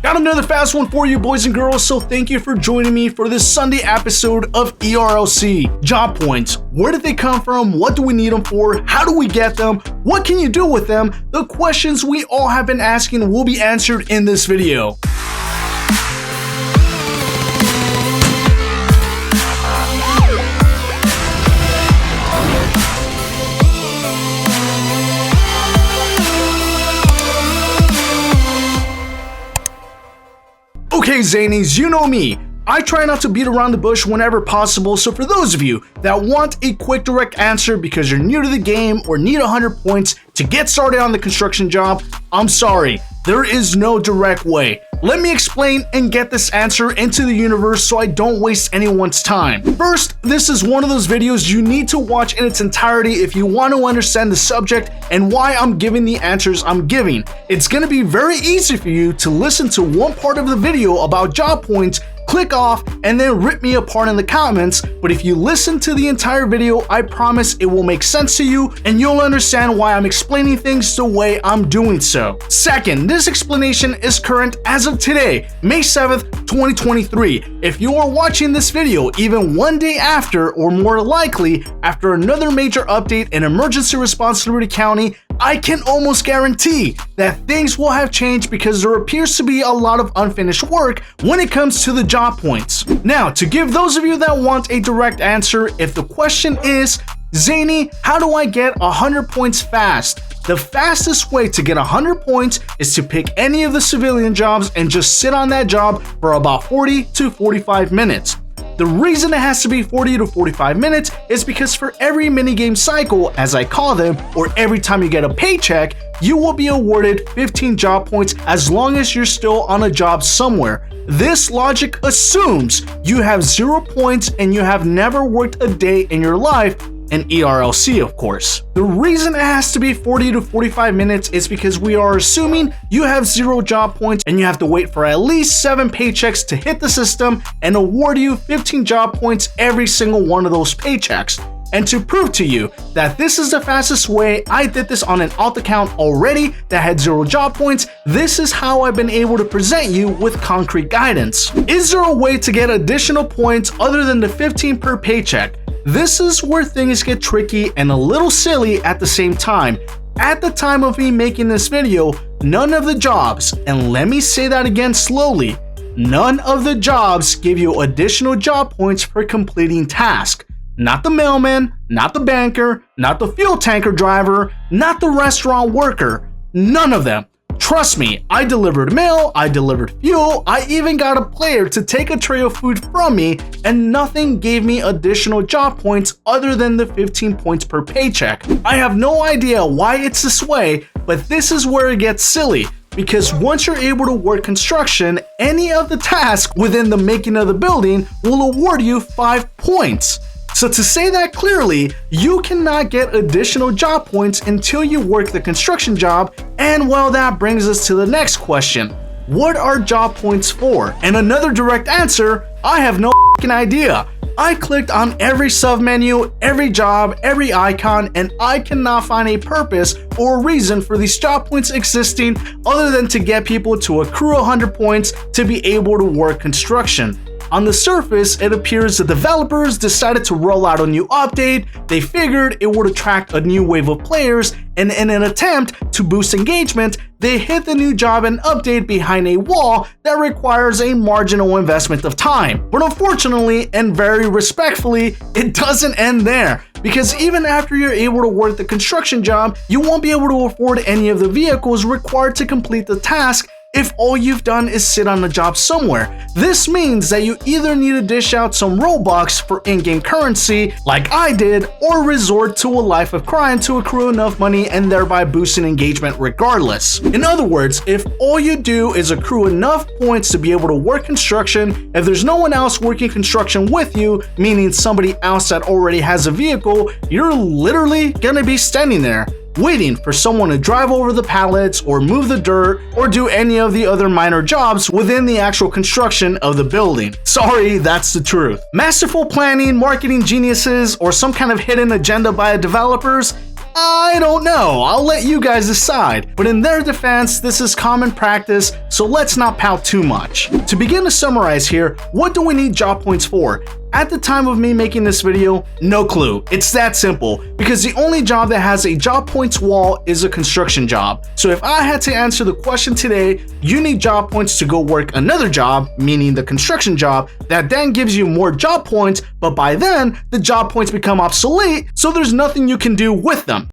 Got another fast one for you, boys and girls, so thank you for joining me for this Sunday episode of ERLC. Job points. Where did they come from? What do we need them for? How do we get them? What can you do with them? The questions we all have been asking will be answered in this video. Okay, Zanies, you know me. I try not to beat around the bush whenever possible, so for those of you that want a quick direct answer because you're new to the game or need 100 points to get started on the construction job, I'm sorry, there is no direct way. Let me explain and get this answer into the universe so I don't waste anyone's time. First, this is one of those videos you need to watch in its entirety if you want to understand the subject and why I'm giving the answers I'm giving. It's going to be very easy for you to listen to one part of the video about job points, click off, and then rip me apart in the comments, but if you listen to the entire video, I promise it will make sense to you and you'll understand why I'm explaining things the way I'm doing so. Second, this explanation is current as of today, May 7th, 2023. If you are watching this video even one day after, or more likely, after another major update in emergency response to Liberty County, I can almost guarantee that things will have changed because there appears to be a lot of unfinished work when it comes to the job points. Now, to give those of you that want a direct answer, if the question is, Zany, how do I get 100 points fast? The fastest way to get 100 points is to pick any of the civilian jobs and just sit on that job for about 40 to 45 minutes. The reason it has to be 40 to 45 minutes is because for every minigame cycle, as I call them, or every time you get a paycheck, you will be awarded 15 job points as long as you're still on a job somewhere. This logic assumes you have 0 points and you have never worked a day in your life, in ERLC, of course. The reason it has to be 40 to 45 minutes is because we are assuming you have 0 job points and you have to wait for at least 7 paychecks to hit the system and award you 15 job points every single one of those paychecks. And to prove to you that this is the fastest way, I did this on an alt account already that had 0 job points. This is how I've been able to present you with concrete guidance. Is there a way to get additional points other than the 15 per paycheck? This is where things get tricky and a little silly at the same time. At the time of me making this video, none of the jobs, and let me say that again slowly, none of the jobs give you additional job points for completing tasks. Not the mailman, not the banker, not the fuel tanker driver, not the restaurant worker, none of them. Trust me, I delivered mail, I delivered fuel, I even got a player to take a tray of food from me, and nothing gave me additional job points other than the 15 points per paycheck. I have no idea why it's this way, but this is where it gets silly. Because once you're able to work construction, any of the tasks within the making of the building will award you 5 points. So to say that clearly, you cannot get additional job points until you work the construction job, and well, that brings us to the next question. What are job points for? And another direct answer, I have no idea. I clicked on every submenu, every job, every icon, and I cannot find a purpose or reason for these job points existing other than to get people to accrue 100 points to be able to work construction. On the surface, it appears the developers decided to roll out a new update. They figured it would attract a new wave of players, and in an attempt to boost engagement, they hid the new job and update behind a wall that requires a marginal investment of time. But unfortunately, and very respectfully, it doesn't end there. Because even after you're able to work the construction job, you won't be able to afford any of the vehicles required to complete the task if all you've done is sit on a job somewhere. This means that you either need to dish out some Robux for in-game currency, like I did, or resort to a life of crime to accrue enough money and thereby boosting engagement regardless. In other words, if all you do is accrue enough points to be able to work construction, if there's no one else working construction with you, meaning somebody else that already has a vehicle, you're literally gonna be standing there, waiting for someone to drive over the pallets or move the dirt or do any of the other minor jobs within the actual construction of the building. Sorry, that's the truth. Masterful planning, marketing geniuses, or some kind of hidden agenda by developers? I don't know, I'll let you guys decide. But in their defense, this is common practice, so let's not pout too much. To begin to summarize here, what do we need job points for? At the time of me making this video, no clue. It's that simple, because the only job that has a job points wall is a construction job. So if I had to answer the question today, you need job points to go work another job, meaning the construction job, that then gives you more job points, but by then, the job points become obsolete, so there's nothing you can do with them.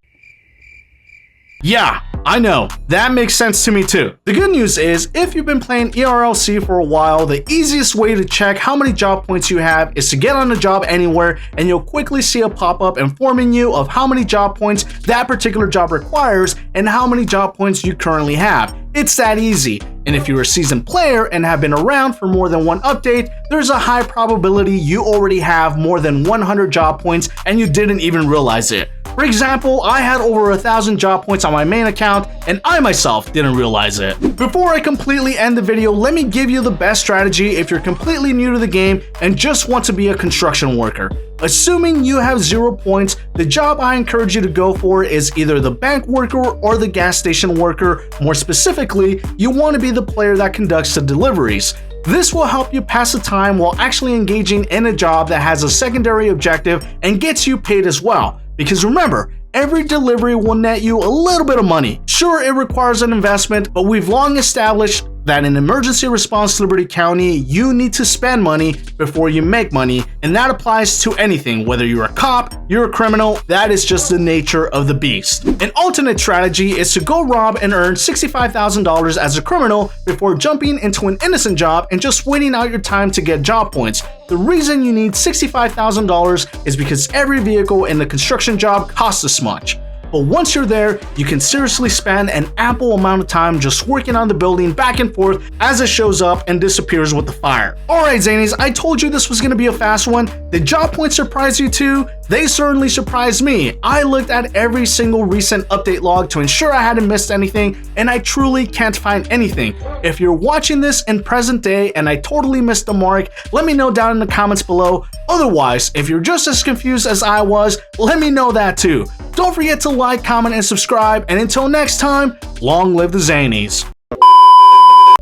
Yeah, I know, that makes sense to me too. The good news is, if you've been playing ERLC for a while, the easiest way to check how many job points you have is to get on a job anywhere, and you'll quickly see a pop-up informing you of how many job points that particular job requires and how many job points you currently have. It's that easy. And if you're a seasoned player and have been around for more than one update, there's a high probability you already have more than 100 job points and you didn't even realize it. For example, I had over 1,000 job points on my main account and I myself didn't realize it. Before I completely end the video, let me give you the best strategy if you're completely new to the game and just want to be a construction worker. Assuming you have 0 points, the job I encourage you to go for is either the bank worker or the gas station worker. More specifically, you want to be the player that conducts the deliveries. This will help you pass the time while actually engaging in a job that has a secondary objective and gets you paid as well. Because remember, every delivery will net you a little bit of money. Sure, it requires an investment, but we've long established that in emergency response to Liberty County, you need to spend money before you make money, and that applies to anything, whether you're a cop, you're a criminal, that is just the nature of the beast. An alternate strategy is to go rob and earn $65,000 as a criminal before jumping into an innocent job and just waiting out your time to get job points. The reason you need $65,000 is because every vehicle in the construction job costs this much. But once you're there, you can seriously spend an ample amount of time just working on the building back and forth as it shows up and disappears with the fire. Alright Zanies, I told you this was going to be a fast one. Did job points surprise you too? They certainly surprised me. I looked at every single recent update log to ensure I hadn't missed anything, and I truly can't find anything. If you're watching this in present day and I totally missed the mark, let me know down in the comments below. Otherwise, if you're just as confused as I was, let me know that too. Don't forget to like, comment, and subscribe, and until next time, long live the Zanies.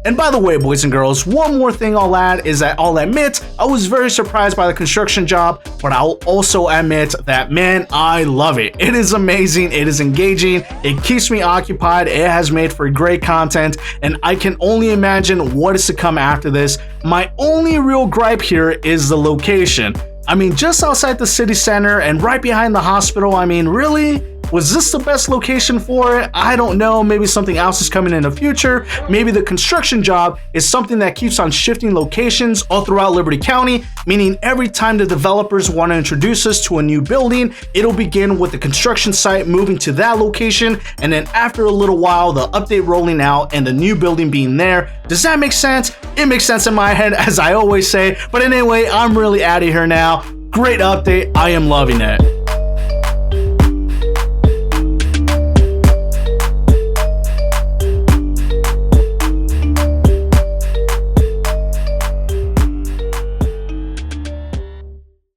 And by the way, boys and girls, one more thing I'll add is that I'll admit I was very surprised by the construction job, but I'll also admit that, man, I love it. It is amazing, it is engaging, it keeps me occupied, it has made for great content, and I can only imagine what is to come after this. My only real gripe here is the location. I mean, just outside the city center and right behind the hospital, I mean, really? Was this the best location for it? I don't know, maybe something else is coming in the future. Maybe the construction job is something that keeps on shifting locations all throughout Liberty County, meaning every time the developers want to introduce us to a new building, it'll begin with the construction site moving to that location, and then after a little while, the update rolling out and the new building being there. Does that make sense? It makes sense in my head, as I always say, but anyway, I'm really out of here now. Great update, I am loving it.